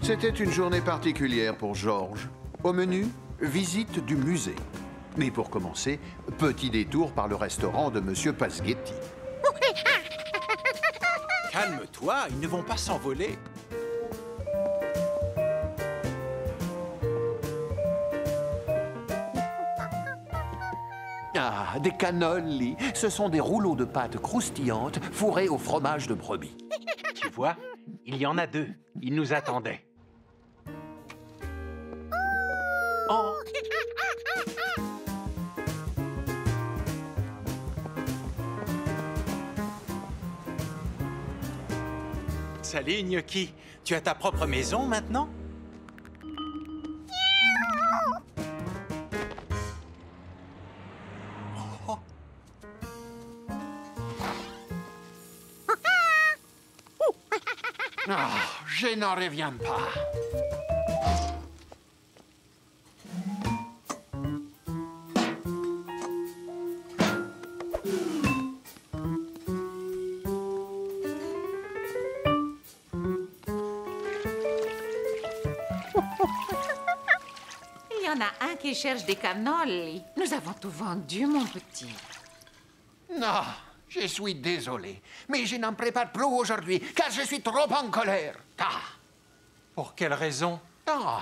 C'était une journée particulière pour Georges. Au menu, visite du musée. Mais pour commencer, petit détour par le restaurant de Monsieur Pasghetti. Calme-toi, ils ne vont pas s'envoler. Ah, des cannoli. Ce sont des rouleaux de pâte croustillantes fourrés au fromage de brebis. Tu vois, il y en a deux. Ils nous attendaient. Oh! Salut, Gnocchi. Tu as ta propre maison maintenant? Oh. Ah, je n'en reviens pas. Il y en a un qui cherche des cannoli. Nous avons tout vendu, mon petit. Non, je suis désolé, mais je n'en prépare plus aujourd'hui, car je suis trop en colère. Ah, Pour quelle raison? ah,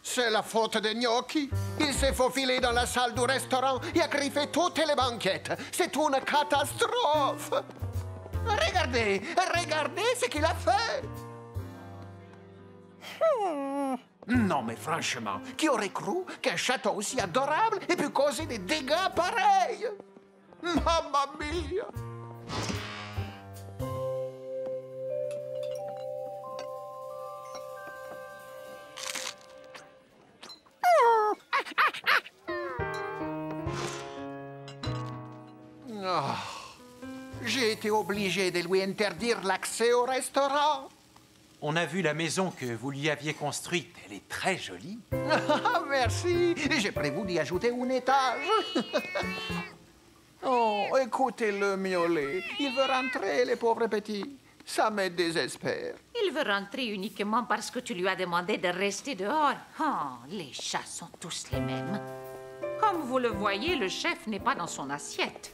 c'est la faute de Gnocchi. Il s'est faufilé dans la salle du restaurant et a griffé toutes les banquettes. C'est une catastrophe. Regardez, regardez ce qu'il a fait. Non, mais franchement, qui aurait cru qu'un château aussi adorable ait pu causer des dégâts pareils? Mamma mia! Oh, j'ai été obligé de lui interdire l'accès au restaurant. On a vu la maison que vous lui aviez construite. Elle est très jolie. Ah, merci. J'ai prévu d'y ajouter un étage. Oh, écoutez-le miauler. Il veut rentrer, les pauvres petits. Ça me désespère. Il veut rentrer uniquement parce que tu lui as demandé de rester dehors. Oh, les chats sont tous les mêmes. Comme vous le voyez, le chef n'est pas dans son assiette.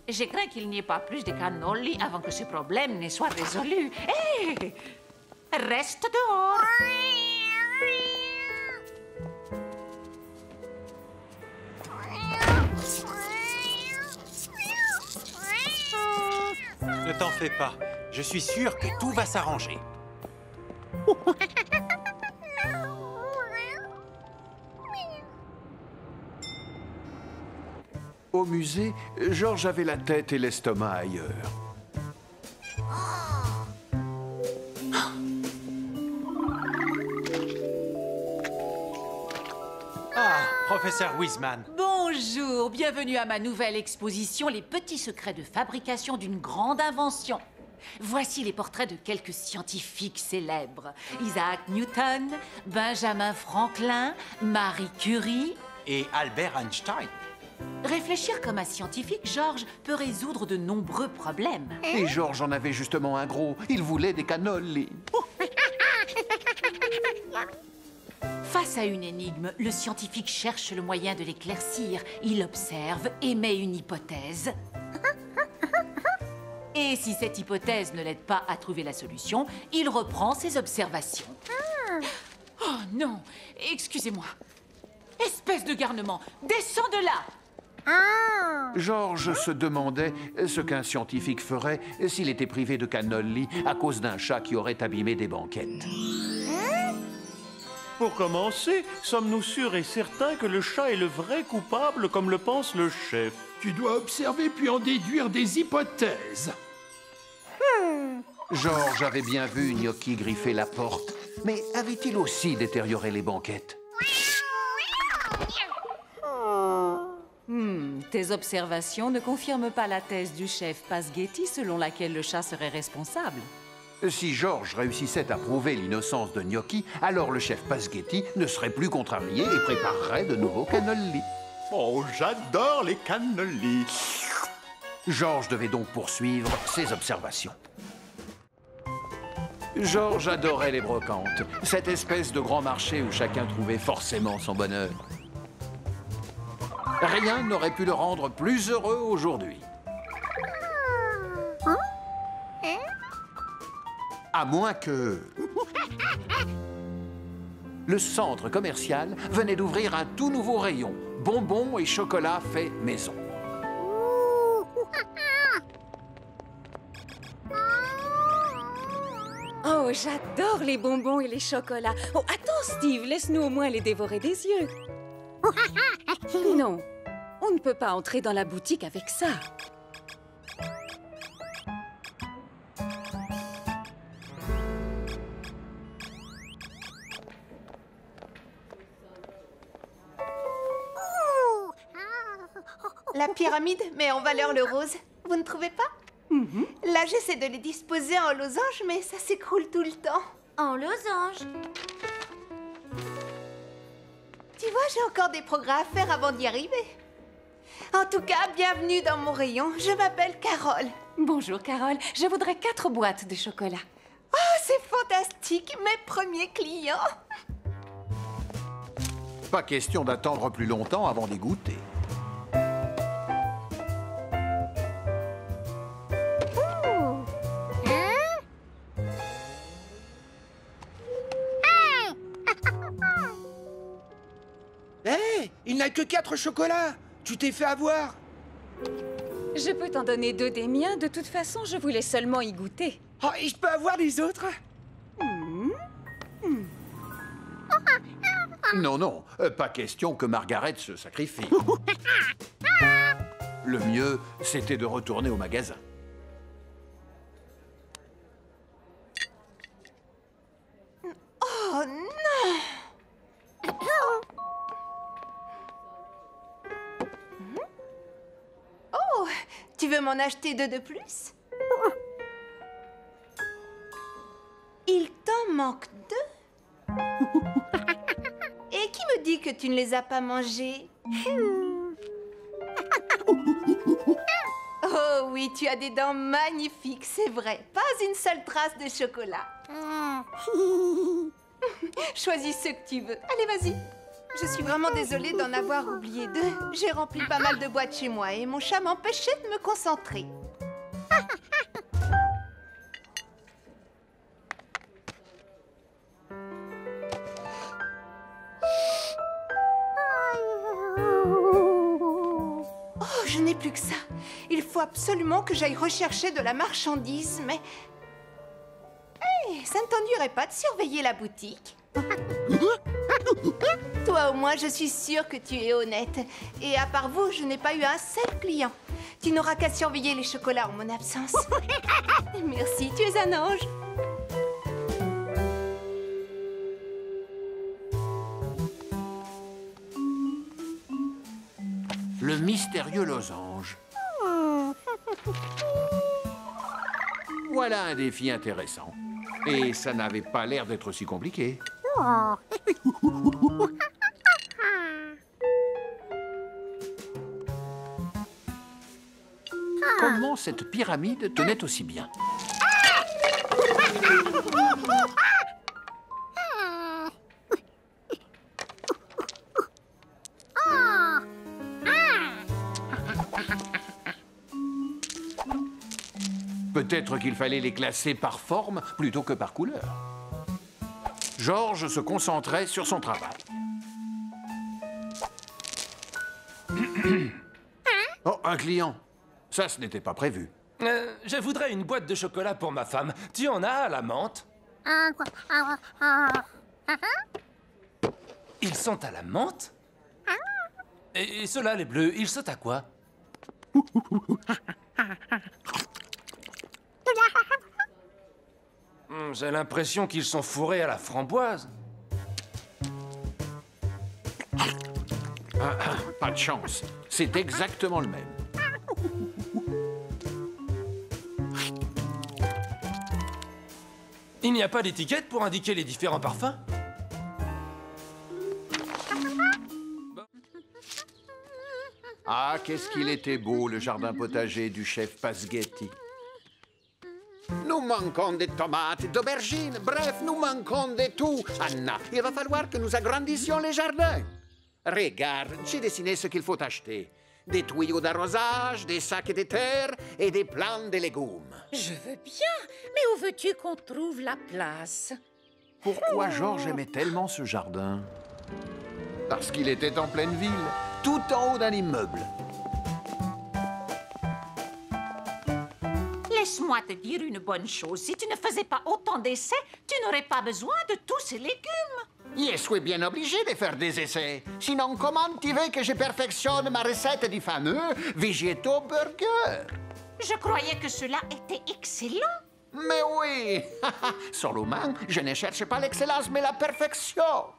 Je crains qu'il n'y ait pas plus de cannoli avant que ce problème ne soit résolu. Hé! Reste dehors! Ne t'en fais pas. Je suis sûr que tout va s'arranger. Au musée, Georges avait la tête et l'estomac ailleurs. Ah, professeur Wiseman. Bonjour, bienvenue à ma nouvelle exposition, les petits secrets de fabrication d'une grande invention. Voici les portraits de quelques scientifiques célèbres. Isaac Newton, Benjamin Franklin, Marie Curie. Et Albert Einstein. Réfléchir comme un scientifique, Georges, peut résoudre de nombreux problèmes. Et Georges en avait justement un gros. Il voulait des cannoli. Face à une énigme, le scientifique cherche le moyen de l'éclaircir. Il observe, émet une hypothèse. Et si cette hypothèse ne l'aide pas à trouver la solution, il reprend ses observations. Oh non, excusez-moi. Espèce de garnement, descends de là! Georges se demandait ce qu'un scientifique ferait s'il était privé de cannoli à cause d'un chat qui aurait abîmé des banquettes. Pour commencer, sommes-nous sûrs et certains que le chat est le vrai coupable comme le pense le chef? Tu dois observer puis en déduire des hypothèses. Georges avait bien vu Gnocchi griffer la porte, mais avait-il aussi détérioré les banquettes? Tes observations ne confirment pas la thèse du chef Pasghetti selon laquelle le chat serait responsable. Si Georges réussissait à prouver l'innocence de Gnocchi, alors le chef Pasghetti ne serait plus contrarié et préparerait de nouveaux cannoli. Oh, j'adore les cannolis. Georges devait donc poursuivre ses observations. Georges adorait les brocantes, cette espèce de grand marché où chacun trouvait forcément son bonheur. Rien n'aurait pu le rendre plus heureux aujourd'hui. À moins que... Le centre commercial venait d'ouvrir un tout nouveau rayon, bonbons et chocolat fait maison. Oh, j'adore les bonbons et les chocolats. Oh, attends, Steve, laisse-nous au moins les dévorer des yeux. Non, on ne peut pas entrer dans la boutique avec ça. La pyramide met en valeur le rose. Vous ne trouvez pas? Là, j'essaie de les disposer en losange, mais ça s'écroule tout le temps. En losange. Tu vois, j'ai encore des progrès à faire avant d'y arriver. En tout cas, bienvenue dans mon rayon. Je m'appelle Carole. Bonjour, Carole. Je voudrais 4 boîtes de chocolat. Oh, c'est fantastique. Mes premiers clients. Pas question d'attendre plus longtemps avant d'y goûter. Il n'a que 4 chocolats. Tu t'es fait avoir. Je peux t'en donner 2 des miens. De toute façon, je voulais seulement y goûter. Oh, et je peux avoir les autres? Non, non, pas question que Margaret se sacrifie. Le mieux, c'était de retourner au magasin. Oh non! Oh, tu veux m'en acheter 2 de plus? Il t'en manque 2? Et qui me dit que tu ne les as pas mangés? Oh oui, tu as des dents magnifiques, c'est vrai. Pas une seule trace de chocolat. Choisis ce que tu veux. Allez, vas-y. Je suis vraiment désolée d'en avoir oublié 2. J'ai rempli pas mal de boîtes chez moi et mon chat m'empêchait de me concentrer. Oh, je n'ai plus que ça. Il faut absolument que j'aille rechercher de la marchandise, mais... Hey, ça ne t'ennuierait pas de surveiller la boutique? Toi, au moins, je suis sûre que tu es honnête. Et à part vous, je n'ai pas eu un seul client. Tu n'auras qu'à surveiller les chocolats en mon absence. Merci, tu es un ange. Le mystérieux losange. Voilà un défi intéressant. Et ça n'avait pas l'air d'être si compliqué. Comment cette pyramide tenait aussi bien? Peut-être qu'il fallait les classer par forme plutôt que par couleur. Georges se concentrait sur son travail. Oh, un client. Ça, ce n'était pas prévu. Je voudrais une boîte de chocolat pour ma femme. Tu en as à la menthe? Ils sont à la menthe? Et ceux-là, les bleus, ils sont à quoi? J'ai l'impression qu'ils sont fourrés à la framboise. Pas de chance. C'est exactement le même. Il n'y a pas d'étiquette pour indiquer les différents parfums? Ah, qu'est-ce qu'il était beau, le jardin potager du chef Pasghetti. Nous manquons de tomates, d'aubergines, bref, nous manquons de tout. Anna, il va falloir que nous agrandissions les jardins. Regarde, j'ai dessiné ce qu'il faut acheter. Des tuyaux d'arrosage, des sacs de terre et des plants de légumes. Je veux bien, mais où veux-tu qu'on trouve la place? Pourquoi Georges aimait tellement ce jardin? Parce qu'il était en pleine ville, tout en haut d'un immeuble. Laisse-moi te dire une bonne chose. Si tu ne faisais pas autant d'essais, tu n'aurais pas besoin de tous ces légumes. Je suis bien obligé de faire des essais. Sinon, comment tu veux que je perfectionne ma recette du fameux Végéto Burger? Je croyais que cela était excellent. Mais oui! Seulement, je ne cherche pas l'excellence, mais la perfection.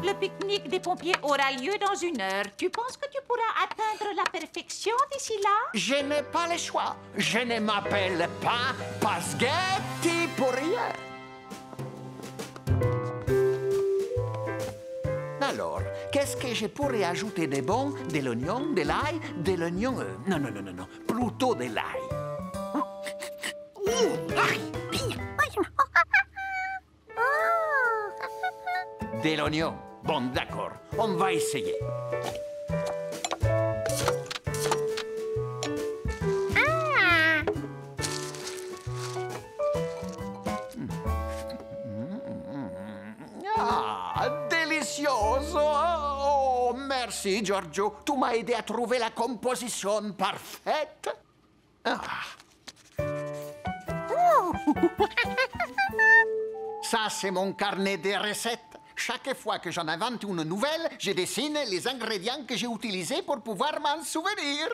Le pique-nique des pompiers aura lieu dans 1 heure. Tu penses que tu pourras atteindre la perfection d'ici là? Je n'ai pas le choix. Je ne m'appelle pas Pasghetti pour rien. Alors, qu'est-ce que je pourrais ajouter de bon? De l'oignon, de l'ail, de l'oignon... non, plutôt de l'ail. De l'oignon. Bon, d'accord. On va essayer. Ah, delicioso! Oh, merci, Giorgio. Tu m'as aidé à trouver la composition parfaite. Ah. Ça, c'est mon carnet de recettes. Chaque fois que j'en invente une nouvelle, je dessine les ingrédients que j'ai utilisés pour pouvoir m'en souvenir.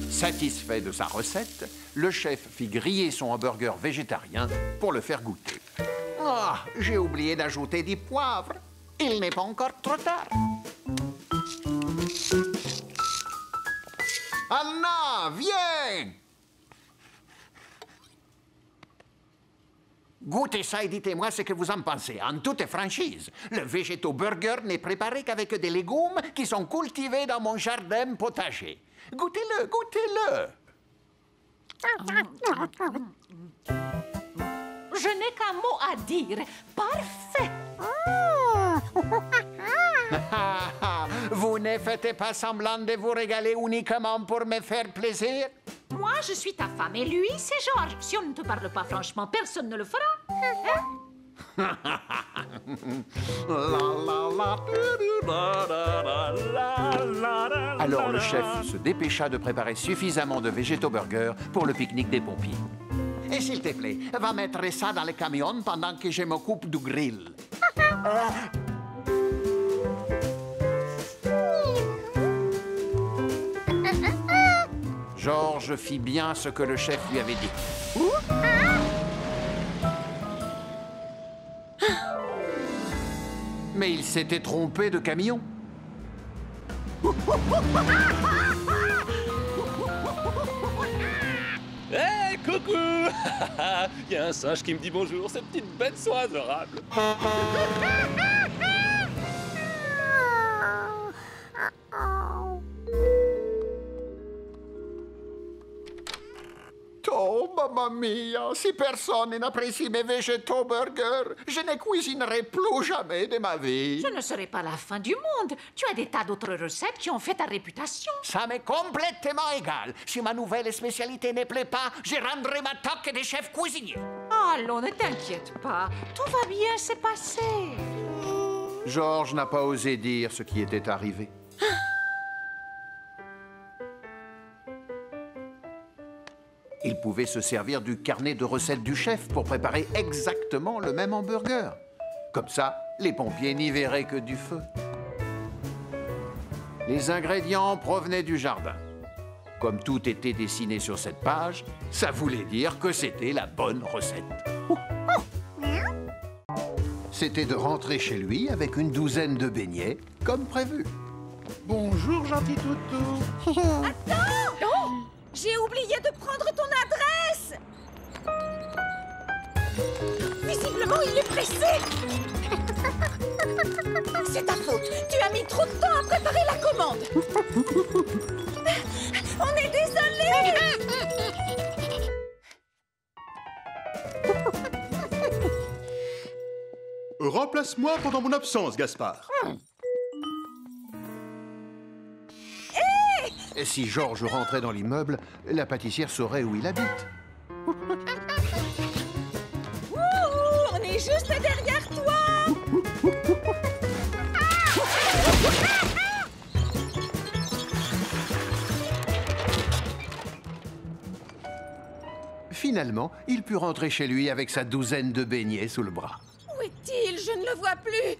Satisfait de sa recette, le chef fit griller son hamburger végétarien pour le faire goûter. Ah, j'ai oublié d'ajouter du poivre. Il n'est pas encore trop tard. Anna, viens! Goûtez ça et dites-moi ce que vous en pensez, en toute franchise. Le Végéto Burger n'est préparé qu'avec des légumes qui sont cultivés dans mon jardin potager. Goûtez-le, goûtez-le! Je n'ai qu'un mot à dire. Parfait! Vous ne faites pas semblant de vous régaler uniquement pour me faire plaisir? Moi, je suis ta femme et lui, c'est Georges. Si on ne te parle pas franchement, personne ne le fera. Alors le chef se dépêcha de préparer suffisamment de Végéto Burger pour le pique-nique des pompiers. Et s'il te plaît, va mettre ça dans le camion pendant que je m'occupe du grill. Georges fit bien ce que le chef lui avait dit. Mais il s'était trompé de camion. Hé, coucou! Il y a un singe qui me dit bonjour, ces petites bêtes sont adorables. Oh, mamma mia, si personne n'apprécie mes Végéto Burgers, je ne cuisinerai plus jamais de ma vie. Ce ne serait pas la fin du monde. Tu as des tas d'autres recettes qui ont fait ta réputation. Ça m'est complètement égal. Si ma nouvelle spécialité ne plaît pas, je rendrai ma toque de chef cuisinier. Allons, ne t'inquiète pas. Tout va bien se passer. Georges n'a pas osé dire ce qui était arrivé. Il pouvait se servir du carnet de recettes du chef pour préparer exactement le même hamburger. Comme ça, les pompiers n'y verraient que du feu. Les ingrédients provenaient du jardin. Comme tout était dessiné sur cette page, ça voulait dire que c'était la bonne recette. C'était de rentrer chez lui avec une douzaine de beignets, comme prévu. Bonjour, gentil toutou. Attends! Oh! J'ai oublié de prendre ton adresse! Visiblement, il est pressé! C'est ta faute. Tu as mis trop de temps à préparer la commande. On est désolé. Remplace-moi pendant mon absence, Gaspard. Et si Georges rentrait dans l'immeuble, la pâtissière saurait où il habite. On est juste derrière toi. Finalement, il put rentrer chez lui avec sa douzaine de beignets sous le bras. Où est-il? Je ne le vois plus.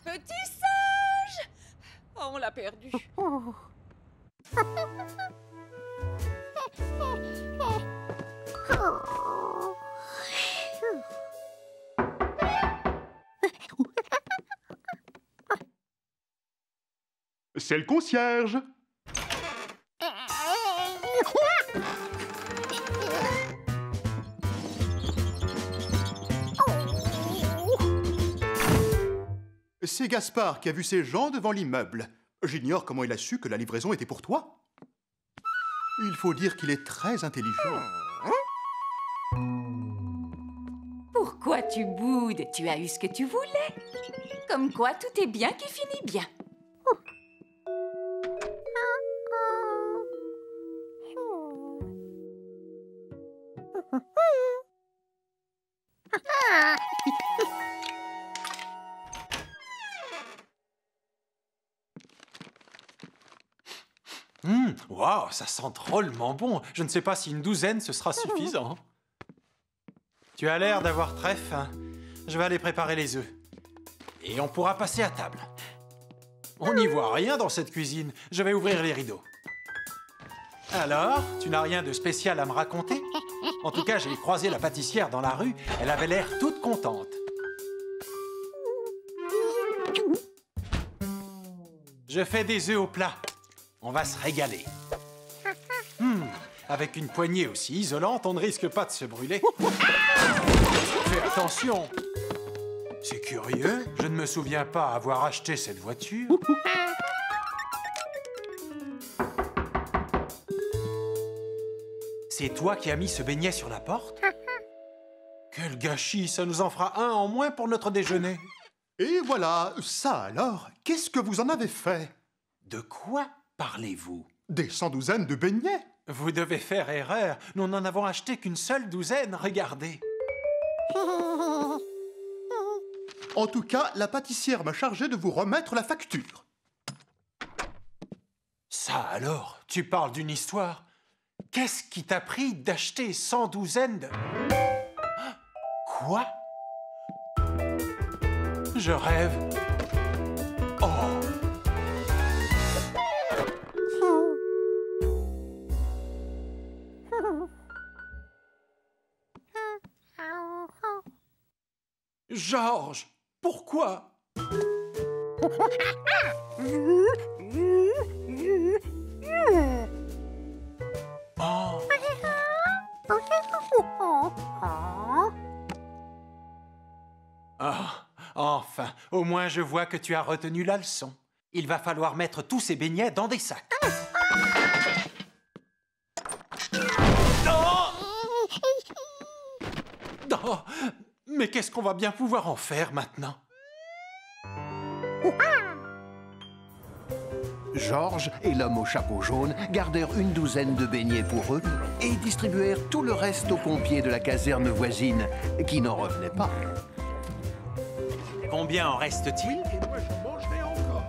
Petit singe! Oh, on l'a perdu. C'est le concierge. C'est Gaspard qui a vu ces gens devant l'immeuble. J'ignore comment il a su que la livraison était pour toi. Il faut dire qu'il est très intelligent. Pourquoi tu boudes? Tu as eu ce que tu voulais. Comme quoi, tout est bien qui finit bien. Waouh, ça sent drôlement bon. Je ne sais pas si une douzaine, ce sera suffisant. Tu as l'air d'avoir très faim. Je vais aller préparer les œufs. Et on pourra passer à table. On n'y voit rien dans cette cuisine. Je vais ouvrir les rideaux. Alors, tu n'as rien de spécial à me raconter? En tout cas, j'ai croisé la pâtissière dans la rue. Elle avait l'air toute contente. Je fais des œufs au plat. On va se régaler. Avec une poignée aussi isolante, on ne risque pas de se brûler. Fais attention. C'est curieux, je ne me souviens pas avoir acheté cette voiture. C'est toi qui as mis ce beignet sur la porte? Quel gâchis, ça nous en fera un en moins pour notre déjeuner. Et voilà, ça alors, qu'est-ce que vous en avez fait? De quoi parlez-vous? Des 100 de beignets. Vous devez faire erreur. Nous n'en avons acheté qu'une seule douzaine, regardez. En tout cas, la pâtissière m'a chargé de vous remettre la facture. Ça alors, tu parles d'une histoire. Qu'est-ce qui t'a pris d'acheter 100 de... Quoi? Je rêve. Oh! Georges, pourquoi? Oh. Ah, enfin, au moins je vois que tu as retenu la leçon. Il va falloir mettre tous ces beignets dans des sacs. Oh! Oh! Mais qu'est-ce qu'on va bien pouvoir en faire maintenant? Georges et l'homme au chapeau jaune gardèrent une douzaine de beignets pour eux et distribuèrent tout le reste aux pompiers de la caserne voisine, qui n'en revenaient pas. Combien en reste-t-il? Et moi, je mangerai encore.